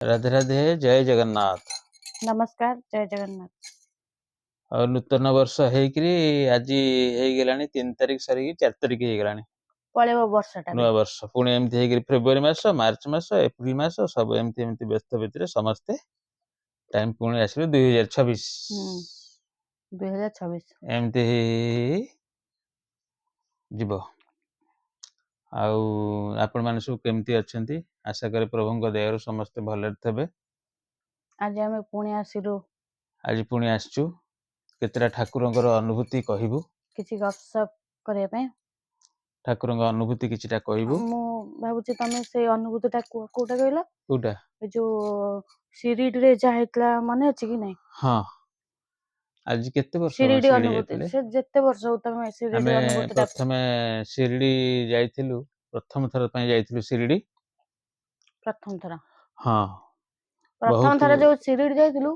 राधे राधे जय जगन्नाथ। नमस्कार जय जगन्नाथ। और नूतन वर्ष हेकरी आज हेगलानी 3 तारिख सरी 4 तारिख हेगलानी पळेबो वर्षटा नुआ वर्ष पुणी एमती हेकरी फेब्रुआरी मास मार्च मास एप्रिल मास सब एमती एमती व्यस्त भितर समस्ते टाइम पुणी आसिले 2026 2026 एमती जीव आउ आपण माने सब केमती अछंती आशा करे प्रभुଙ୍କ दयारु समस्त भले थबे। आज आमे पुणी आसिरु आज पुणी आसचु केतरा ठाकुरଙ୍କର अनुभूति कहिबु किछि गपसप करिया पे ठाकुरଙ୍କ अनुभूति किछिटा कहिबु। मु भाबुछि तमे से अनुभूतिटा कोटा कहला कोटा ए जो शिरिडी रे जा हेतला माने अछि कि नै? हां आज केते वर्ष शिरिडी शिरडी अनुभूति जायतिले से जेते वर्ष हो तमे शिरिडी आमे अनुभूतिटा प्रथमे शिरडी जायतिलु प्रथम थर पय जायतिलु शिरडी प्रथम थरा हां प्रथम बहुत थरा जो शिरिडी जायतिलु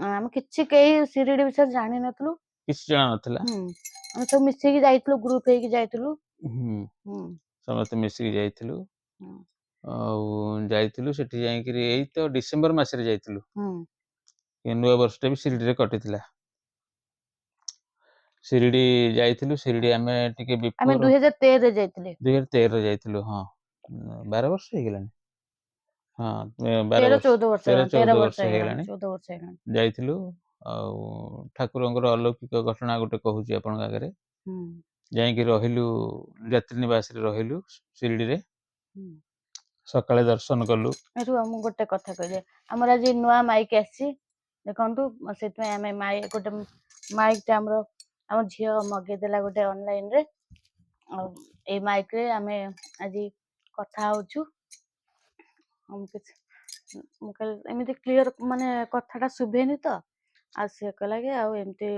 हम किछि केही शिरिडी विषय जानि नथलु किछ जाना नथला हम सब मिसि कि जायतिलु ग्रुप हेकि जायतिलु समस्त मिसि कि जायतिलु हम्म जायतिलु सेठी जायकिरी एई तो डिसेंबर मास रे जायतिलु नुआ वर्षटा भी शिरडी रे कटितिला शिरडी जायतिलु शिरडी आमे टिके आमे बिफोर 2013 रे जायतिले 2013 रे जायतिलु हां 12 वर्ष हे गेलानी हां 12 13 वर्ष 14 वर्ष 13 14 वर्ष हे ହେଇଗଲାଣି गेलानी 14 ବର୍ଷ ହେଇଗଲାଣି। ଯାଇଥିଲୁ ଆଉ ଠାକୁରଙ୍କର अलौकिक घटना ଗୋଟେ କହୁଛି ଆପଣଙ୍କ ଆଗରେ ଯାଇକି ରହିଲୁ ଯାତ୍ରୀ ନିବାସରେ ରହିଲୁ ଶିରଡିରେ ସକାଳେ ଦର୍ଶନ କଲୁ। ଏଠୁ ମୁଁ ଗୋଟେ କଥା କହିଲେ ଆମର ଆଜି ନୂଆ ମାଇକ୍ ଆସିଛି ଦେଖନ୍ତୁ ସେଥିପାଇଁ ଆମେ ଗୋଟେ ମାଇକ୍ ଟା ଆମ ଝିଅ ମଗେଇଦେଲା ଗୋଟେ ଅନଲାଇନ ରେ ଆଉ ଏଇ ମାଇକ୍ ରେ ଆମେ ଆଜି କଥା ହଉଛୁ। ମୁଁ କହିଲି ଏମିତି କ୍ଲିୟର ମାନେ କଥାଟା ଶୁଭେନି ତ ଆଉ ସେ କହିଲା କି ଆଉ ଏମିତି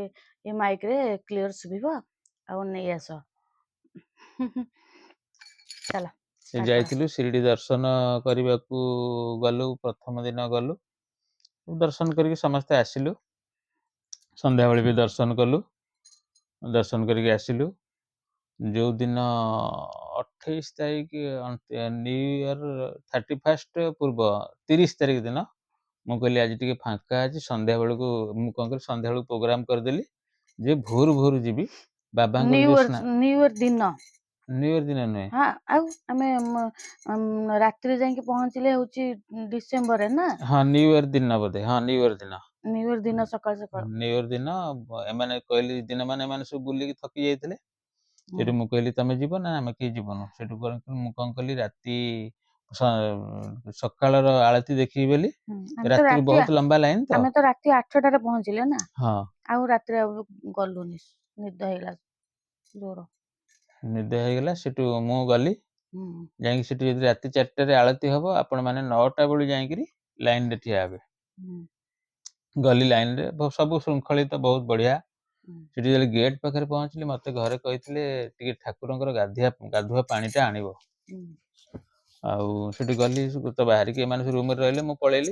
ଏ ମାଇକ୍ ରେ କ୍ଲିୟର ଶୁଭିବ ଆଉ ନେଇ ଆସ ଚାଲ ଯାଇଥିଲୁ ଶିରଡି ଦର୍ଶନ କରିବାକୁ ଗଲୁ ପ୍ରଥମ ଦିନ ଗଲୁ ଦର୍ଶନ କରିକି ସମସ୍ତେ ଆସିଲୁ ସନ୍ଧ୍ୟାବେଳେ ବି ଦର୍ଶନ କଲୁ ଦର୍ଶନ କରିକି ଆସିଲୁ ଯୋଉ ଦିନ 28 ତାରିଖ ନ୍ୟू ଇୟର 31 ପୂର୍ବ 30 ତାରିଖ ଦିନ ମୁଁ କହିଲି ଆଜି ଟିକେ ଫାଙ୍କା ଅଛି ସନ୍ଧ୍ୟା ବେଳକୁ ମୁଁ କଣ କଲି ସନ୍ଧ୍ୟା ବେଳକୁ ପ୍ରୋଗ୍ରାମ କରିଦେଲି ଯେ ଭୋରୁ ଭୋରୁ ଯିବି ବାବାଙ୍କ ନ୍ୟୁ ଇୟର ଦିନ ନ୍ୟू ଇୟର ଦିନ ନୁହେଁ ହଁ ଆଉ ଆମେ ରାତିରେ ଯାଇକି ପହଞ୍ଚିଲେ ହଉଛି ଡିସେମ୍ବର ରେ ନା ହଁ ନ୍ୟू ଇୟର ଦିନ ବୋଧେ ହଁ ନ୍ୟୁ ଇୟର ଦିନ ସକାଳ ନ୍ୟୁ ଇୟର ଦିନ ଏମାନେ କହିଲି ଦିନ ମାନେ ଏମାନେ ସବୁ ବୁଲିକି ଥକି ଯାଇଥିଲେ ସେଠୁ ମୁଁ କହିଲି ତମେ ଯିବ ନା ଆମେ କେହି ଯିବନୁ ସେଠୁ ମୁଁ କଣ କଲି ରାତି ସକାଳର ଆଳତି ଦେଖିବି ବୋଲି ରାତିରୁ ବହୁତ ଲମ୍ବା ଲାଇନ ତ ଆମେ ତ ରାତି 8ଟାରେ ପହଞ୍ଚିଲେ ନା ହଁ ଆଉ ରାତିରେ ଗଲୁନି ନିଦ ହେଇଗଲା ଜୋର ନିଦ ହେଇଗଲା ସେଠୁ ମୁଁ ଗଲି ଯାଇକି ସେଠି ଯଦି ରାତି 4ଟାରେ ଆଳତି ହବ ଆପଣ ମାନେ 9ଟା ବେଳୁ ଯାଇକିରି ଲାଇନ ରେ ଠିଆ ହେବେ ଗଲି ଲାଇନ ରେ ସବୁ ଶୃଙ୍ଖଳିତ ବହୁତ ବଢିଆ ସେଠି ଯେତେବେଳେ ଗେଟ୍ ପାଖରେ ପହଞ୍ଚିଲି ମତେ ଘରେ କହିଥିଲେ ଟିକେ ଠାକୁରଙ୍କର ଗାଧୁଆ ପାଣିଟା ଆଣିବ ଆଉ ସେଠି ଗଲି ତ ବାହାରିକି ଏମାନେ ସବୁ ରୁମରେ ରହିଲେ ମୁଁ ପଳେଇଲି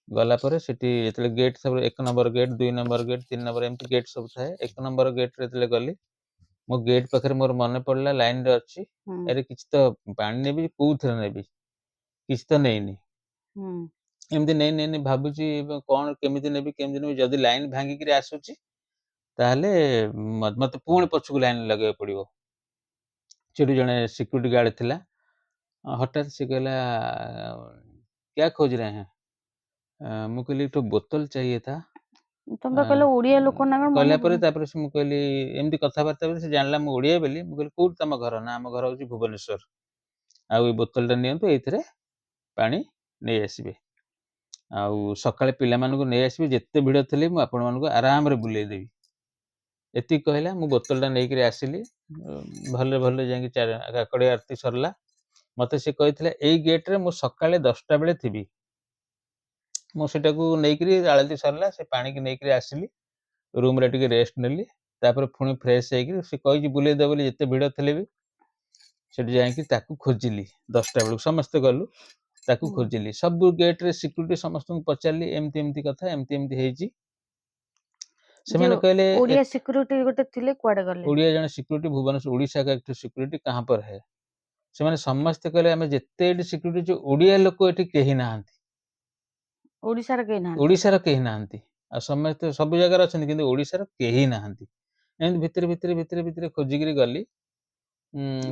ଗଲା ପରେ ସେଠି ଯେତେବେଳେ ଗେଟ୍ ସବୁ 1 number gate 2 number gate 3 number ଏମିତି ଗେଟ୍ ସବୁ ଥାଏ 1 ନମ୍ବର ଗେଟ୍ରେ ଯେତେବେଳେ ଗଲି ମୋ ଗେଟ୍ ପାଖରେ ମୋର ମନେ ପଡିଲା ଲାଇନ ରେ ଅଛି ଆରେ କିଛି ତ ପାଣି ନେବି କୋଉଥିରେ ନେବି କିଛି ତ ନେଇନି ଏମିତି ନେଇ ଭାବୁଛି କଣ କେମିତି ନେବି ଯଦି ଲାଇନ ଭାଙ୍ଗିକିରି ଆସୁଛି ତାହେଲେ ମତେ ପୁଣି ପଛକୁ ଲାଇନ ଲଗେଇବାକୁ ପଡିବ ସେଠି ଜଣେ ସିକ୍ୟୁରିଟି ଗାର୍ଡ ଥିଲା ହଠାତ୍ ସେ କହିଲା क्या खोज रहे हैं ମୁଁ କହିଲି एक बोतल चाहिए था ତମେ କହିଲ ଓଡିଆ ଲୋକ ନା କହିଲା ପରେ ତାପରେ ମୁଁ କହିଲି ଏମିତି କଥାବାର୍ତ୍ତା ସେ ଜାଣିଲା ମୁଁ ଓଡିଆ ବୋଲି ମୁଁ କହିଲି କୋଉଠି ତମ ଘର ନା ଆମ ଘର ହଉଛି ଭୁବନେଶ୍ୱର ଆଉ ଏଇ ବୋତଲଟା ନିଅନ୍ତୁ ଏଇଥିରେ ପାଣି ନେଇ ଆସିବେ ଆଉ ସକାଳେ ପିଲାମାନଙ୍କୁ ନେଇ ଆସିବେ ଯେତେ ଭିଡ ଥିଲେ ମୁଁ ଆପଣମାନଙ୍କୁ ଆରାମରେ ବୁଲେଇଦେବି ଏତିକି କହିଲା ମୁଁ ବୋତଲଟା ନେଇକିରି ଆସିଲି ଭଲରେ ଯାଇକି କାକଡି ଆରତି ସରିଲା ମତେ ସେ କହିଥିଲା ଏଇ ଗେଟରେ ମୁଁ ସକାଳେ 10ଟା ବେଳେ ଥିବି ମୁଁ ସେଟାକୁ ନେଇକିରି ଆଳତି ସରିଲା ସେ ପାଣିକି ନେଇକିରି ଆସିଲି ରୁମରେ ଟିକେ ରେଷ୍ଟ ନେଲି ତାପରେ ପୁଣି ଫ୍ରେଶ ହେଇକିରି ସେ କହିଛି ବୁଲେଇଦେବ ବୋଲି ଯେତେ ଭିଡ ଥିଲେ ବି ସେଠି ଯାଇକି ତାକୁ ଖୋଜିଲି 10ଟା ବେଳକୁ ସମସ୍ତେ ଗଲୁ ତାକୁ ଖୋଜିଲି ସବୁ ଗେଟରେ ସିକ୍ୟୁରିଟି ସମସ୍ତଙ୍କୁ ପଚାରିଲି ଏମିତି କଥା ଏମିତି ହେଇଛି ସେମାନେ କହିଲେ ଓଡିଆ ସିକ୍ୟୁରିଟି ଗୋଟେ ଥିଲେ କୁଆଡେ ଗଲେ ଓଡିଆ ଜଣେ ସିକ୍ୟୁରିଟି ଭୁବନେଶ୍ୱର ଓଡିଶା का एक सिक्योरिटी कहां पर है ସେମାନେ ସମସ୍ତେ କହିଲେ ଆମେ ଯେତେ ଏଠି ସିକ୍ୟୁରିଟି ଓଡିଆ ଲୋକ ଏଠି କେହି ନାହାନ୍ତି ओडिशार केही नाहाନ୍ତି। ओडिशार केही नाहाନ୍ତି ଆଉ ସମସ୍ତେ ସବୁ ଜାଗାରେ ଅଛନ୍ତି କିନ୍ତୁ ଓଡିଶାର କେହି ନାହାନ୍ତି। ଏମିତି ଭିତରେ ଭିତରେ ଭିତରେ ଭିତରେ ଖୋଜିକିରି ଗଲି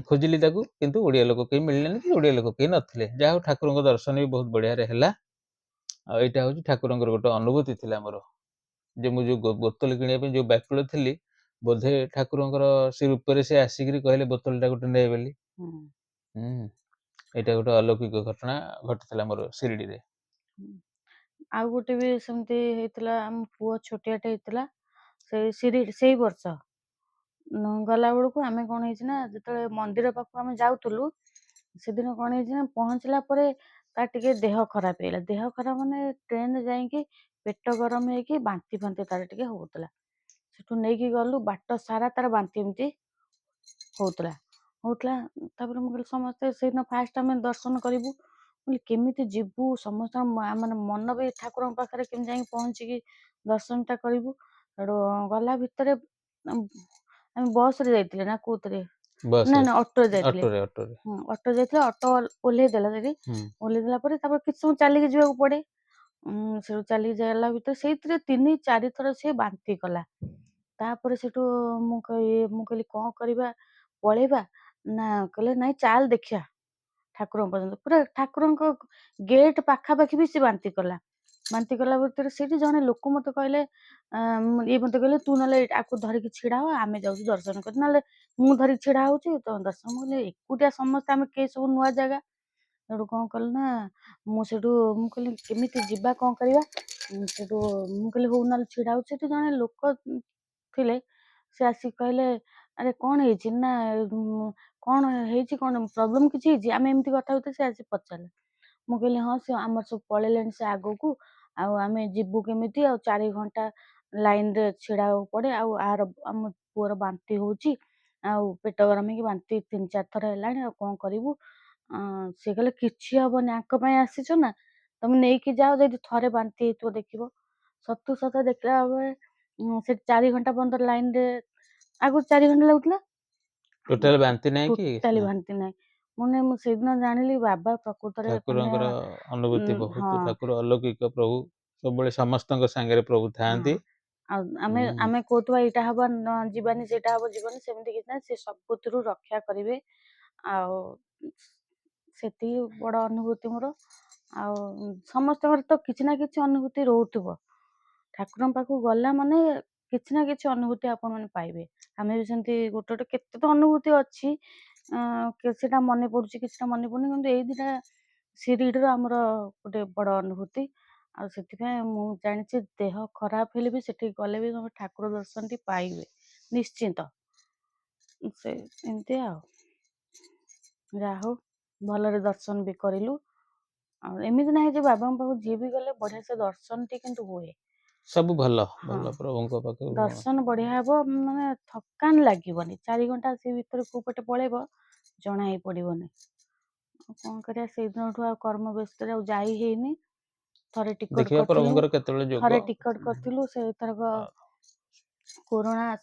ଖୋଜିଲି ତାକୁ କିନ୍ତୁ ଓଡିଆ ଲୋକ କେହି ମିଳିଲେନି କି ଓଡିଆ ଲୋକ କେହି ନଥିଲେ। ଯାହା ହଉ ଠାକୁରଙ୍କ ଦର୍ଶନ ବି ବହୁତ ବଢିଆରେ ହେଲା। ଆଉ ଏଇଟା ହଉଛି ଠାକୁରଙ୍କର ଗୋଟେ ଅନୁଭୂତି ଥିଲା ମୋର ଯେ ମୁଁ ଯୋଉ ବୋତଲ କିଣିବା ପାଇଁ ଯୋଉ ବ୍ୟାକୁଳ ଥିଲି ବୋଧେ ଠାକୁରଙ୍କର ସେ ରୂପରେ ସେ ଆସିକିରି କହିଲେ ବୋତଲଟା ଗୋଟେ ନେ ବୋଲି। ଏଇଟା ଗୋଟେ ଅଲୌକିକ ଘଟଣା ଘଟିଥିଲା ମୋର ଶିରିଡିରେ। ଆଉ ଗୋଟେ ବି ସେମିତି ହେଇଥିଲା, ଆମ ପୁଅ ଛୋଟିଆଟେ ହେଇଥିଲା ସେଇ ବର୍ଷ ଗଲା ବେଳକୁ ଆମେ କଣ ହେଇଛି ନା ଯେତେବେଳେ ମନ୍ଦିର ପାଖକୁ ଆମେ ଯାଉଥିଲୁ ସେଦିନ କଣ ହେଇଛି ନା ପହଞ୍ଚିଲା ପରେ ତାର ଟିକେ ଦେହ ଖରାପ ହେଇଗଲା। ଦେହ ଖରାପ ମାନେ ଟ୍ରେନରେ ଯାଇକି ପେଟ ଗରମ ହେଇକି ବାନ୍ତି ଫାନ୍ତି ତାର ଟିକେ ହଉଥିଲା। ସେଠୁ ନେଇକି ଗଲୁ, ବାଟ ସାରା ତାର ବାନ୍ତି ଏମିତି ହଉଥିଲା। ତାପରେ ମୁଁ କହିଲି ସମସ୍ତେ ସେଇଦିନ ଫାଷ୍ଟ ଆମେ ଦର୍ଶନ କରିବୁ, କହିଲି କେମିତି ଯିବୁ ସମସ୍ତଙ୍କ ମାନେ ମନ ବି ଠାକୁରଙ୍କ ପାଖରେ କେମିତି ଯାଇକି ପହଞ୍ଚିକି ଦର୍ଶନଟା କରିବୁ। ସେଠୁ ଗଲା ଭିତରେ ଆମେ ବସରେ ଯାଇଥିଲେ ନା କୋଉଥିରେ ନା ଅଟୋରେ ଯାଇଥିଲେ। ଅଟୋ ଯାଇଥିଲେ, ଅଟୋ ଓହ୍ଲେଇ ଦେଲା ସେଠି। ଓହ୍ଲେଇ ଦେଲା ପରେ ତାପରେ କିଛି ସମୟ ଚାଲିକି ଯିବାକୁ ପଡେ। ସେଠୁ ଚାଲିକି ଯାଇଲା ଭିତରେ ସେଇଥିରେ 3-4 ଥର ସେ ବାନ୍ତି କଲା। ତାପରେ ସେଠୁ ମୁଁ କହିଲି କଣ କରିବା, ପଳେଇବା ନା? କହିଲେ ନାଇଁ ଚାଲ ଦେଖିବା ଠାକୁରଙ୍କ ପର୍ଯ୍ୟନ୍ତ। ପୁରା ଠାକୁରଙ୍କ ଗେଟ୍ ପାଖାପାଖି ବି ସେ ବାନ୍ତି କଲା। ବାନ୍ତି କଲା ଭିତରେ ସେଇଠି ଜଣେ ଲୋକ ମତେ କହିଲେ ମତେ କହିଲେ ତୁ ନହେଲେ ଆକୁ ଧରିକି ଛିଡା ହ, ଆମେ ଯାଉଛୁ ଦର୍ଶନ କରି, ନହେଲେ ମୁଁ ଧରିକି ଛିଡା ହଉଛି ତ ଦର୍ଶନ। ମୁଁ କହିଲି ଏକୁଟିଆ ସମସ୍ତେ ଆମେ କେହି ସବୁ ନୂଆ ଜାଗା। ସେଠୁ କଣ କଲି ନା ମୁଁ କହିଲି କେମିତି ଯିବା କଣ କରିବା। ସେଠୁ ମୁଁ କହିଲି ହଉ ନହେଲେ ଛିଡା ହଉଛି। ସେଠି ଜଣେ ଲୋକ ଥିଲେ, ସେ ଆସିକି କହିଲେ ଆରେ କଣ ହେଇଛି ନା କଣ ହେଇଛି, କଣ ପ୍ରୋବ୍ଲେମ କିଛି ହେଇଛି? ଆମେ ଏମିତି କଥା ହଉଥିଲେ ସେ ଆସି ପଚାରିଲେ। ମୁଁ କହିଲି ହଁ ସେ ଆମର ସବୁ ପଳେଇଲେଣି ସେ ଆଗକୁ, ଆଉ ଆମେ ଯିବୁ କେମିତି? ଆଉ 4 ଘଣ୍ଟା ଲାଇନରେ ଛିଡା ହବାକୁ ପଡେ, ଆଉ ଆମ ପୁଅର ବାନ୍ତି ହଉଛି, ଆଉ ପେଟ ଗରମ ହେଇକି ବାନ୍ତି 3-4 ଥର ହେଲାଣି, ଆଉ କଣ କରିବୁ? ସେ କହିଲେ କିଛି ହବନି, ଆଙ୍କ ପାଇଁ ଆସିଛ ନା, ତମେ ନେଇକି ଯାଅ, ଯଦି ଥରେ ବାନ୍ତି ହେଇଥିବ ଦେଖିବ। ସତ ଦେଖିଲା ବେଳେ ସେ 4 ଘଣ୍ଟା ପର୍ଯ୍ୟନ୍ତ ଲାଇନରେ, ଆଗରୁ 4 ଘଣ୍ଟା ଲାଗୁଥିଲା, ଟୋଟାଲ ବାନ୍ତି ନାହିଁ କି ଟୋଟାଲି ବାନ୍ତି ନାହିଁ। ମୁଁ ସେଇଦିନ ଜାଣିଲି ବାବା ପ୍ରକୃତରେ ଠାକୁରଙ୍କର ଅନୁଭୂତି ବହୁତ। ହଁ ଠାକୁର ଅଲୌକିକ ପ୍ରଭୁ, ସବୁବେଳେ ସମସ୍ତଙ୍କ ସାଙ୍ଗରେ ପ୍ରଭୁ ଥାଆନ୍ତି। ଆଉ ଆମେ କହୁଥିବା ଏଇଟା ହବ ଯିବାନି, ସେଇଟା ହବ ଯିବାନି, ସେମିତି କିଛି ନାହିଁ। ସେ ସବୁଥିରୁ ରକ୍ଷା କରିବେ। ଆଉ ସେତିକି ବଡ ଅନୁଭୂତି ମୋର। ଆଉ ସମସ୍ତଙ୍କର ତ କିଛି ନା କିଛି ଅନୁଭୂତି ରହୁଥିବ। ଠାକୁରଙ୍କ ପାଖକୁ ଗଲା ମାନେ କିଛି ନା କିଛି ଅନୁଭୂତି ଆପଣ ମାନେ ପାଇବେ। ଆମେ ବି ସେମିତି ଗୋଟେ କେତେ ତ ଅନୁଭୂତି ଅଛି, କିଛିଟା ମନେ ପଡୁଛି, କିଛିଟା ମନେ ପଡୁନି, କିନ୍ତୁ ଏଇ ଦିଟା ଶିରିଡିର ଆମର ଗୋଟେ ବଡ ଅନୁଭୂତି। ଆଉ ସେଥିପାଇଁ ମୁଁ ଜାଣିଛି ଦେହ ଖରାପ ହେଲେ ବି ସେଠିକି ଗଲେ ବି ତମେ ଠାକୁର ଦର୍ଶନଟି ପାଇବେ ନିଶ୍ଚିନ୍ତ। ସେ ଏମିତି ଆଉ ଯାହା ହଉ ଭଲରେ ଦର୍ଶନ ବି କରିଲୁ। ଆଉ ଏମିତି ନାହିଁ ଯେ ବାବାଙ୍କ ପାଖକୁ ଯିଏ ବି ଗଲେ ବଢିଆ ସେ ଦର୍ଶନଟି କିନ୍ତୁ ହୁଏ। ସବୁ ଭଲ ଭଲ ପ୍ରଭୁଙ୍କ ପାଖକୁ ଦର୍ଶନ ବଢିଆ ହବ, ମାନେ ଥକାନ ଲାଗିବନି। 4 ଘଣ୍ଟା ସେ ଭିତରେ କୋଉ ପଟେ ପଳେଇବ ଜଣା ହିଁ ପଡିବନି। କଣ କରିବା, ସେଇଦିନଠୁ ଆଉ କର୍ମ ବ୍ୟସ୍ତରେ ଆଉ ଯାଇ ହେଇନି। ଥରେ ଟିକଟ କରିଥିଲୁ, ସେଇଥରକ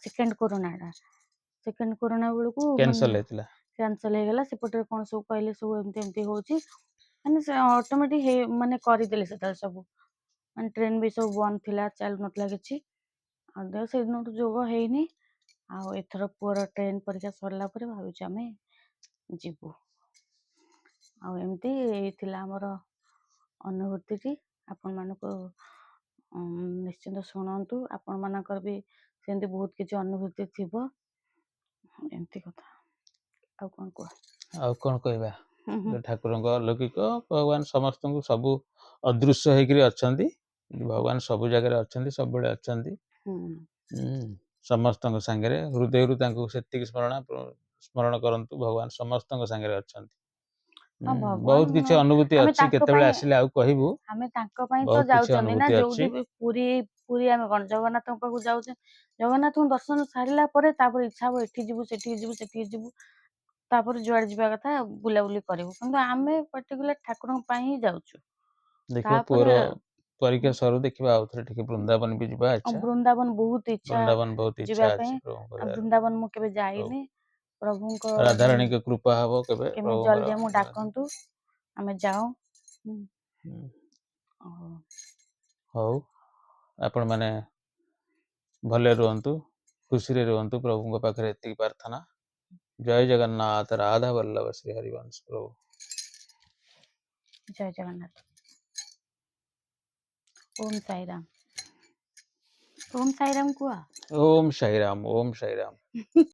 ସେକେଣ୍ଡ କୋରୋନା ବେଳକୁ କ୍ୟାନସଲ ହେଇଗଲା। ସେପଟରେ କଣ ସବୁ କହିଲେ ସବୁ ଏମିତି ହଉଛି, ମାନେ ସେ ଅଟୋମେଟିକ ମାନେ କରିଦେଲେ ସେତେବେଳେ ସବୁ, ମାନେ ଟ୍ରେନ ବି ସବୁ ବନ୍ଦ ଥିଲା, ଚାଲୁ ନଥିଲା କିଛି। ଆଉ ସେଇଦିନଠୁ ଯୋଗ ହେଇନି। ଆଉ ଏଥର ପୁଅର ଟ୍ରେନ ପରୀକ୍ଷା ସରିଲା ପରେ ଭାବୁଛୁ ଆମେ ଯିବୁ। ଆଉ ଏମିତି ଥିଲା ଆମର ଅନୁଭୂତିଟି। ଆପଣ ମାନଙ୍କୁ ନିଶ୍ଚିନ୍ତ ଶୁଣନ୍ତୁ, ଆପଣ ମାନଙ୍କର ବି ସେମିତି ବହୁତ କିଛି ଅନୁଭୂତି ଥିବ। ଏମିତି କଥା। ଆଉ କଣ କୁହ? ଆଉ କଣ କହିବା, ଠାକୁରଙ୍କ ଅଲୌକିକ। ଭଗବାନ ସମସ୍ତଙ୍କୁ ସବୁ ଅଦୃଶ୍ୟ ହେଇକିରି ଅଛନ୍ତି, ଭଗବାନ ସବୁ ଜାଗାରେ ଅଛନ୍ତି, ସବୁବେଳେ ଅଛନ୍ତି। ସମସ୍ତଙ୍କ ସାଙ୍ଗରେ ହୃଦୟରୁ ତାଙ୍କୁ ସେତିକି ସ୍ମରଣ କରନ୍ତୁ, ଭଗବାନ ସମସ୍ତଙ୍କ ସାଙ୍ଗରେ ଅଛନ୍ତି। ବହୁତ କିଛି ଅନୁଭୂତି ଅଛି, କେତେବେଳେ ଆସିଲେ ଆଉ କହିବୁ। ଆମେ ତାଙ୍କ ପାଇଁ ତ ଯାଉଛନ୍ତି ନା, ଯୋଉଠି ବି ପୁରୀ ଆମେ କଣ ଜଗନ୍ନାଥଙ୍କ ପାଖକୁ ଯାଉଛେ, ଜଗନ୍ନାଥଙ୍କୁ ଦର୍ଶନ ସାରିଲା ପରେ ତାପରେ ଇଚ୍ଛା ହବ ଏଠି ଯିବୁ, ସେଠିକି ଯିବୁ, ତାପରେ ଯୁଆଡେ ଯିବା କଥା ବୁଲାବୁଲି କରିବୁ। କିନ୍ତୁ ଆମେ ପର୍ଟିକୁଲାର ଠାକୁରଙ୍କ ପାଇଁ ହିଁ ଯାଉଛୁ। ଦେଖିବା ପୁଅର ପରୀକ୍ଷା ସରୁ, ଦେଖିବା ଆଉ ଥରେ ଟିକେ ବୃନ୍ଦାବନ ବି ଯିବା। ବୃନ୍ଦାବନ ବହୁତ ଇଚ୍ଛା ଯିବା ପାଇଁ। ବୃନ୍ଦାବନ ମୁଁ କେବେ ଯାଇନି। ପ୍ରଭୁଙ୍କ ରାଧାରାଣୀଙ୍କ କୃପା ହବ କେବେ, କେମିତି ଜଲଦି ଆମକୁ ଡାକନ୍ତୁ, ଆମେ ଯାଉ। ହଉ ଆପଣ ମାନେ ଭଲରେ ରୁହନ୍ତୁ, ଖୁସିରେ ରୁହନ୍ତୁ, ପ୍ରଭୁଙ୍କ ପାଖରେ ଏତିକି ପ୍ରାର୍ଥନା। ଜୟ ଜଗନ୍ନାଥ, ରାଧା ବଲ୍ଲଭ ଶ୍ରୀ ହରିବଂଶ ପ୍ରଭୁ। ଜୟ ଜଗନ୍ନାଥ। ଓମ୍ ସାଇରାମ। ଓମ୍ ସାଇରାମ କୁହ। ଓମ୍ ସାଇରାମ, ଓମ୍ ସାଇରାମ।